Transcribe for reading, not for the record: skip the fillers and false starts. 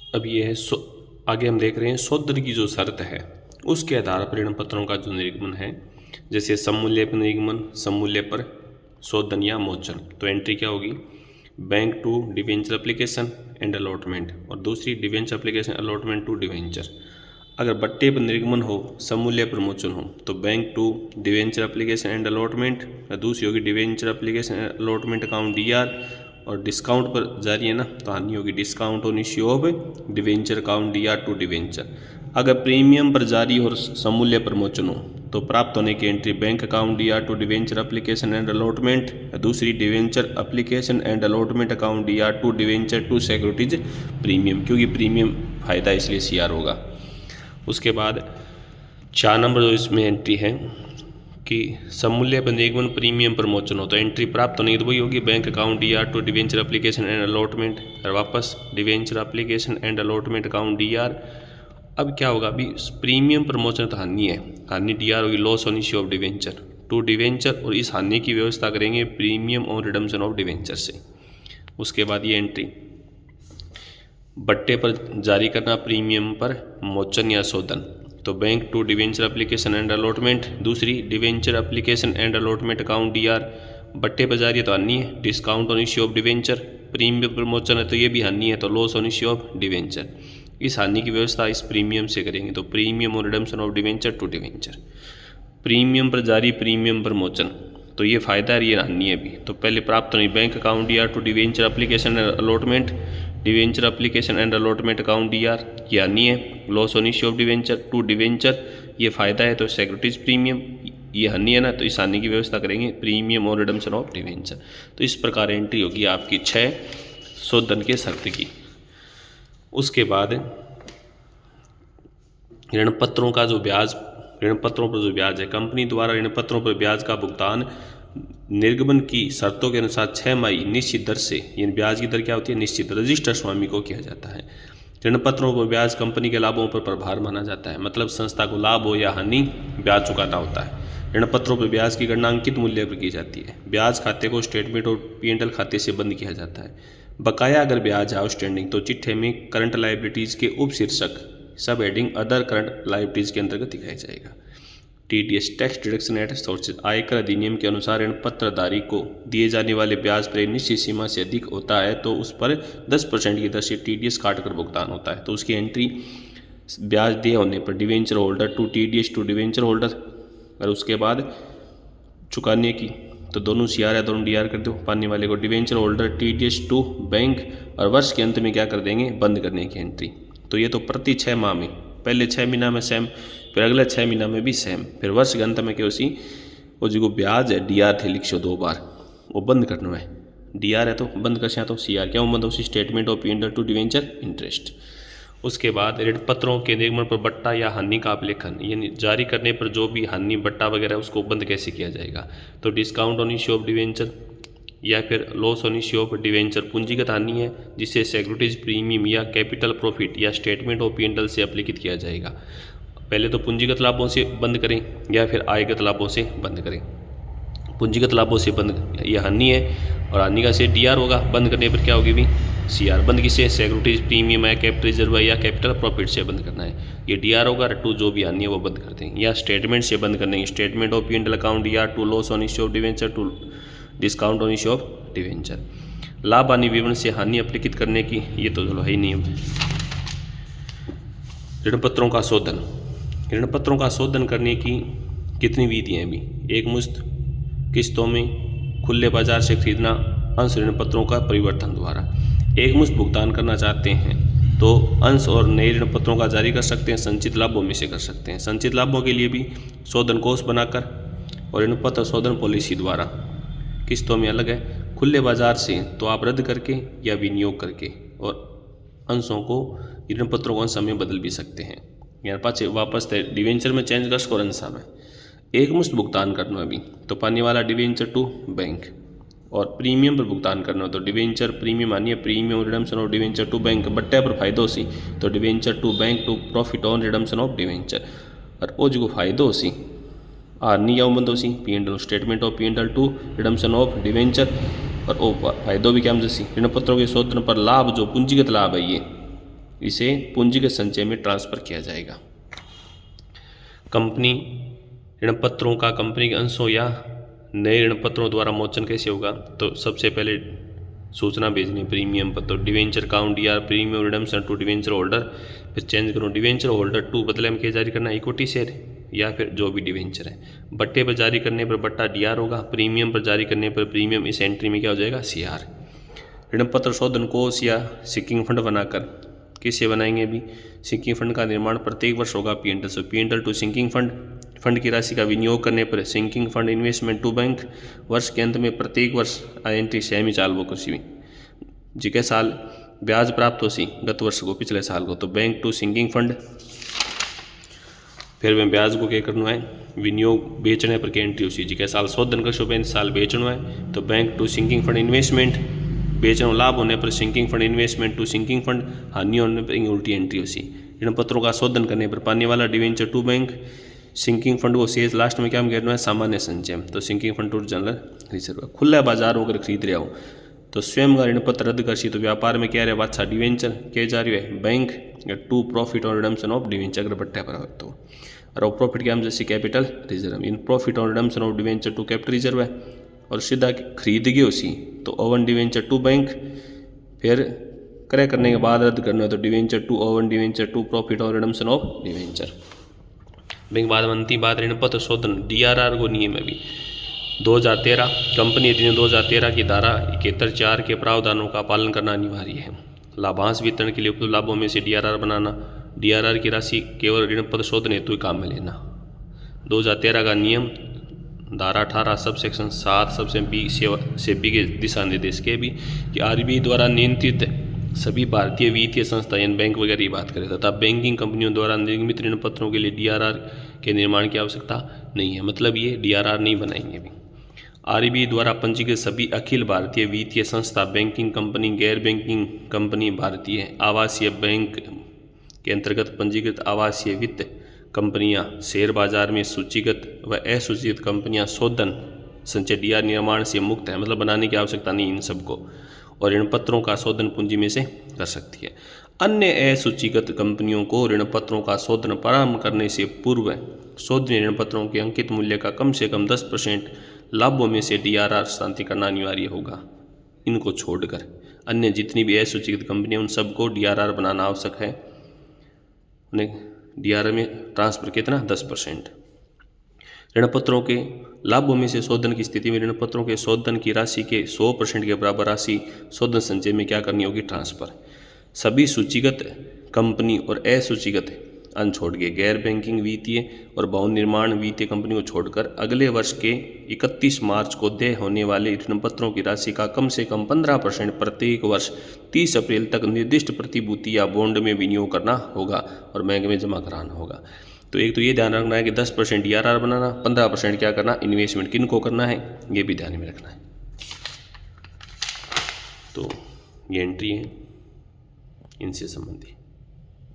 अब ये है आगे हम देख रहे हैं शोधन की जो शर्त है उसके आधार पर ऋण पत्रों का जो निर्गमन है, जैसे सममूल्य पर निर्गमन, सममूल्य पर शोधन या मोचन। तो एंट्री क्या होगी? Bank to debenture application and allotment, और दूसरी debenture application allotment to debenture. अगर बट्टे पर निर्गमन हो, सममूल्य पर मोचन हो, तो bank to debenture application and allotment, या दूसरी होगी debenture application allotment account DR, और डिस्काउंट पर जारी है ना, तो हानि होगी discount on issue of debenture account DR to debenture. अगर प्रीमियम पर जारी और सममूल्य पर मोचन हो, तो प्राप्त होने की entry bank account DR to debenture application and allotment, दूसरी debenture application and allotment account DR to debenture to securities premium, क्योंकि प्रीमियम फायदा इसलिए सीआर होगा। उसके बाद 4 नंबर जो इसमें एंट्री है कि सममूल्य पर निर्गमन प्रीमियम पर मोचन हो, तो एंट्री प्राप्त होने की तो वही होगी bank account DR to debenture application and allotment, और वापस debenture application and allotment account DR. अब क्या होगा? अभी प्रीमियम पर मोचन तो हानि है, हानि डीआर होगी loss on issue of debenture to debenture, और इस हानि की व्यवस्था करेंगे प्रीमियम और रिडम्पशन ऑफ डिवेंचर से। उसके बाद ये एंट्री बट्टे पर जारी करना प्रीमियम पर मोचन या शोधन, तो bank to debenture application and allotment, दूसरी debenture application and allotment account DR. बट्टे पर जारी है तो हानि है, discount on issue of debenture, premium पर मोचन है तो ये भी हानि है, तो loss on issue of debenture. इस हानि की व्यवस्था इस प्रीमियम से करेंगे, तो प्रीमियम और redemption of debenture to debenture. Premium पर जारी, प्रीमियम पर मोचन, तो ये फ़ायदा है, ये हानि है भी। तो पहले प्राप्त होनी bank account DR to debenture application and allotment, debenture application and allotment account DR, ये हानि है, loss on issue of debenture to debenture, ये फ़ायदा है, तो सिक्योरिटीज प्रीमियम, ये हानि है ना, तो इस हानि की व्यवस्था करेंगे प्रीमियम और रिडम्पशन ऑफ डिवेंचर। तो इस प्रकार एंट्री होगी आपकी 6 शोधन के शर्त की। उसके बाद ऋण पत्रों का जो ब्याज, ऋण पत्रों पर जो ब्याज है, कंपनी द्वारा ऋण पत्रों पर ब्याज का भुगतान निर्गमन की शर्तों के अनुसार 6 माही निश्चित दर से, यानी ब्याज की दर क्या होती है? निश्चित, रजिस्टर स्वामी को किया जाता है। ऋण पत्रों पर ब्याज कंपनी के लाभों पर प्रभार माना जाता है, मतलब संस्था को लाभ हो या हानि ब्याज चुकाना होता है। ऋण पत्रों पर ब्याज की गणना अंकित मूल्य पर की जाती है। ब्याज खाते को स्टेटमेंट और पी&एल खाते से बंद किया जाता है। बकाया अगर ब्याज है आउटस्टैंडिंग, तो चिट्ठे में करंट लाइबिलिटीज के उपशीर्षक सब हेडिंग अदर करंट लाइबिलिटीज के अंतर्गत दिखाया जाएगा। TDS tax deduction at sources, आयकर अधिनियम के अनुसार ऋण पत्रधारी को दिए जाने वाले ब्याज पर एक निश्चित सीमा से अधिक होता है तो उस पर 10% की दर से टीडीएस काटकर भुगतान होता है। तो उसकी एंट्री ब्याज दिए होने पर debenture holder to TDS to debenture holder, और उसके बाद चुकाने की तो दोनों सीआर या दोनों डीआर कर दो, पाने वाले को debenture holder TDS to bank, और वर्ष के अंत में क्या कर देंगे? बंद करने की एंट्री। तो ये तो प्रति 6 माह में, पहले 6 महीना में सेम, फिर अगले 6 महीना में भी सेम, फिर वर्ष के अंत में क्या उसी वो जो ब्याज है डीआर थे लिखो 2 बार, वो बंद करना है। डीआर है तो बंद कर, तो सीआर क्या बंद, उसी statement of P and L to debenture interest. उसके बाद ऋण पत्रों के निर्गमन पर बट्टा या हानि का अभिलेखन, यानी जारी करने पर जो भी हानि बट्टा वगैरह उसको बंद कैसे किया जाएगा? तो discount on issue of debenture या फिर loss on issue of debenture पूंजीगत हानि है, जिसे सिक्योरिटीज प्रीमियम या कैपिटल प्रॉफिट या स्टेटमेंट ऑफ पी&एल से अभिलेखित किया जाएगा। पहले तो पूंजीगत लाभों से बंद करें या फिर आयगत लाभों से बंद करें। पूंजीगत लाभों से बंद, यह हानि है और हानि का से डीआर होगा, बंद करने पर क्या होगी भी? सीआर। बंद किसे? सिक्योरिटीज प्रीमियम है, कैपिटल रिजर्व है या कैपिटल प्रॉफिट से बंद करना है, ये डीआर होगा। टू जो भी हानि है वो बंद कर देंगे, या स्टेटमेंट से बंद कर देंगे, स्टेटमेंट ऑफ पी&एल अकाउंट या to loss on issue of debenture to discount on issue of debenture. लाभ हानि विवरण से हानि अभिलेखित करने की, ये तो चलो है ही नहीं। ऋण पत्रों का शोधन, ऋण पत्रों का शोधन करने की कितनी विधियाँ हैं भी? एक मुश्त, किस्तों में, खुले बाजार से खरीदना, अंश ऋण पत्रों का परिवर्तन द्वारा। एक मुश्त भुगतान करना चाहते हैं तो अंश और नए ऋण पत्रों का जारी कर सकते हैं, संचित लाभों में से कर सकते हैं। संचित लाभों के लिए भी शोधन कोष बनाकर और ऋण पत्र शोधन पॉलिसी द्वारा। किस्तों में अलग है, खुले बाजार से तो आप रद्द करके या विनियोग करके, और अंशों को ऋण पत्रों को अंश में बदल भी सकते हैं, यार पाचे वापस डिवेंचर में चेंज कर सको अंशा में। एक मुश्त भुगतान करना भी तो पाने वाला डिवेंचर टू बैंक, और प्रीमियम पर भुगतान करना तो डिवेंचर प्रीमियम आनी है, premium redemption of debenture to bank. बट्टे पर फायदो सी तो debenture to bank to profit on redemption of debenture, और वो जो फायदो सी आनी या बंदो सी P and L statement of P and L to redemption of debenture, और वो फायदो भी क्या सी ऋण पत्रों के शोधन पर लाभ जो पूंजीगत लाभ है ये इसे पूंजीगत संचय में ट्रांसफर किया जाएगा। कंपनी ऋणपत्रों का कंपनी के अंशों या नए ऋणपत्रों द्वारा मोचन कैसे होगा? तो सबसे पहले सूचना भेजनी प्रीमियम पर, तो डिवेंचर काउंट या premium redemption to debenture holder, फिर चेंज करो डिवेंचर होल्डर टू, बदले में क्या जारी करना है? इक्विटी शेयर या फिर जो भी डिवेंचर है। बट्टे पर जारी करने पर बट्टा डीआर होगा, प्रीमियम पर जारी करने पर प्रीमियम इस एंट्री में क्या हो जाएगा? सीआर। ऋणपत्र शोधन कोष या सिंकिंग फंड बनाकर किससे बनाएंगे? अभी सिंकिंग फंड का निर्माण प्रत्येक वर्ष होगा पीएनएल से। P and L to sinking fund, fund की राशि का विनियोग करने पर sinking fund investment to bank, वर्ष के अंत में प्रत्येक वर्ष एंट्री सहमी चालू कृषि जी के साल ब्याज प्राप्त हो सी गत वर्ष को पिछले साल को, तो बैंक टू सिंकिंग फंड, फिर मैं ब्याज को क्या करना है? विनियोग बेचने पर क्या एंट्री हो सी जी के साल शोधन कर शो साल बेचना है, तो bank to sinking fund investment, बेचना लाभ होने पर sinking fund investment to sinking fund, हानि होने पर उल्टी एंट्री हो सी। ऋणपत्रों का शोधन करने पर पाने वाला debenture to bank, sinking fund को शेष लास्ट में क्या हम कहना है? सामान्य संचय, तो sinking fund to general reserve. खुला बाजार होकर खरीद रहे हो तो स्वयं का ऋणपत्र रद्द कर सी, तो व्यापार में क्या रहे? बादशाह डिवेंचर क्या जा रही है? बैंक या टू प्रॉफिट और रिडम्पशन ऑफ डिवेंचर अगर बट्टे पर तो, और प्रॉफिट क्या हम जैसे कैपिटल रिजर्व, इन प्रॉफिट और redemption of debenture to capital reserve है, और सीधा खरीद गए उसी तो ओवन डिवेंचर टू बैंक, फिर क्रय करने के बाद रद्द करना है तो debenture to own debenture to profit और रिडम्पशन ऑफ डिवेंचर। बैंक बाद अंतिम बात ऋणपत्र शोधन डीआरआर को नियम है भी 2013 कंपनी अधिनियम 2013 की धारा 71(4) के प्रावधानों का पालन करना अनिवार्य है। लाभांश वितरण के लिए उपलब्ध लाभों में से डीआरआर बनाना, डीआरआर की राशि केवल ऋणपत्र शोधन हेतु ही काम में लेना। 2013 का नियम धारा 18 सब सेक्शन 7 सबसे बी से बी के दिशा निर्देश के भी कि आरबीआई द्वारा नियंत्रित सभी भारतीय वित्तीय संस्था यानी बैंक वगैरह की बात करें तथा बैंकिंग कंपनियों द्वारा निर्मित ऋणपत्रों के लिए डीआरआर के निर्माण की आवश्यकता नहीं है। मतलब ये डीआरआर नहीं बनाएंगे अभी। आरबीआई द्वारा पंजीकृत सभी अखिल भारतीय वित्तीय संस्था, बैंकिंग कंपनी, गैर बैंकिंग कंपनी, भारतीय आवासीय बैंक के अंतर्गत पंजीकृत आवासीय वित्त कंपनियां, शेयर बाजार में सूचीगत व असूचीगत कंपनियां शोधन संचय डीआर निर्माण से मुक्त है। मतलब बनाने की आवश्यकता नहीं इन सबको, और ऋणपत्रों का शोधन पूंजी में से कर सकती है। अन्य असूचीगत कंपनियों को ऋणपत्रों का शोधन प्रारंभ करने से पूर्व शोधनीय ऋणपत्रों के अंकित मूल्य का कम से कम 10% लाभों में से डीआरआर शांति करना अनिवार्य होगा। इनको छोड़कर अन्य जितनी भी असूचीगत कंपनियां उन सबको डीआरआर बनाना आवश्यक है। उन्हें डीआरआर में ट्रांसफर कितना? 10%। ऋणपत्रों के लाभों में से शोधन की स्थिति में ऋणपत्रों के शोधन की राशि के 100% के बराबर राशि शोधन संचय में क्या करनी होगी? ट्रांसफर। सभी सूचीगत कंपनी और असूचीगत अन्य छोड़ के गैर बैंकिंग वित्तीय और भवन निर्माण वित्तीय कंपनी को छोड़कर अगले वर्ष के 31 मार्च को देय होने वाले ऋणपत्रों की राशि का कम से कम 15% प्रत्येक वर्ष 30 अप्रैल तक निर्दिष्ट प्रतिभूति या बॉन्ड में विनियोग करना होगा और बैंक में जमा कराना होगा। तो एक तो ये ध्यान रखना है कि 10% डीआरआर बनाना, 15% क्या करना? इन्वेस्टमेंट किन को करना है ये भी ध्यान में रखना है। तो ये एंट्री है इनसे संबंधित।